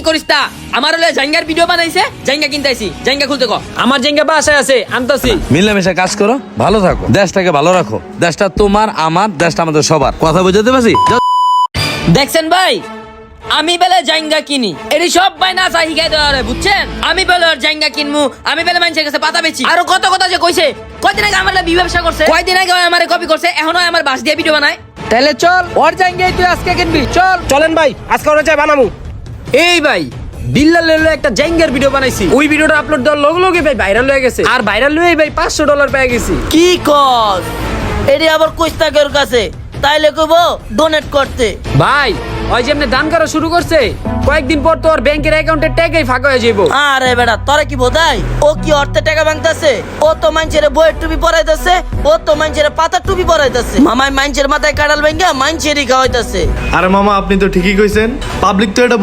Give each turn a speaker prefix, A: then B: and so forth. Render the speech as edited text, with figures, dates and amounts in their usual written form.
A: কি করিস তা আমার হলে জাঙ্গার ভিডিও বানাইছে জাঙ্গা কিনতেছি জাঙ্গা খুলতে কো
B: আমার জেঙ্গা বাসায় আছে আনতাছি।
C: মিলেমিশে কাজ করো, ভালো থাকো, দেশটাকে ভালো রাখো। দেশটা তোমার, আমার, দেশটা আমাদের সবার। কথা বুঝাতে পারছি?
A: দেখছেন ভাই আমি বেলে জাঙ্গা কিনি এটি সব ভাই না চাহি গাই দেওয়ারে বুঝছেন। আমি বেলে জাঙ্গা কিনমু, আমি বেলে মানুষের কাছে পাতা বেচি। আরো কত কথা যে কইছে, কয়দিন আগে আমার ব্যবসা করছে, কয়দিন আগে আমারে কপি করছে, এখনো আমার বাস দিয়ে ভিডিও বানায়।
B: তাহলে চল ওর জাঙ্গাই তুই আজকে কিনবি। চল
D: চলেন ভাই, আজকে ওরা চাই বানামু।
B: এই ভাই বিল্লাল একটা জাঙ্গার ভিডিও বানাইছি, ওই ভিডিওটা আপলোড দেওয়ার লগে লগে ভাই ভাইরাল হয়ে গেছে। আর ভাইরাল হয়ে ভাই $500 পেয়ে গেছি।
E: কি কস এটি আবার কইস্তাকের কাছে, তাইলে কইব ডোনেট করতে।
B: ভাই ওই যে এমনি দান করা শুরু করছে, কয়েকদিন পর তো ওর ব্যাংকের অ্যাকাউন্টে টাকাই ফাঁকা হয়ে যাবো।
E: আরে বেটা তোরা কি বোধাই, ও কি অর্থে টাকা ভাঙতাছে? ও তো মানুষের বইয়ের টুপি পরাইতেছে, ও তো মানুষের পাতার টুপি পরাইতেছে। মামাই মানুষের মাথায় কাটাল ভাঙ্গা মানুষেরই খাওয়াইতেছে।
F: আরে মামা, আপনি তো ঠিকই কইছেন, পাবলিক তো এটা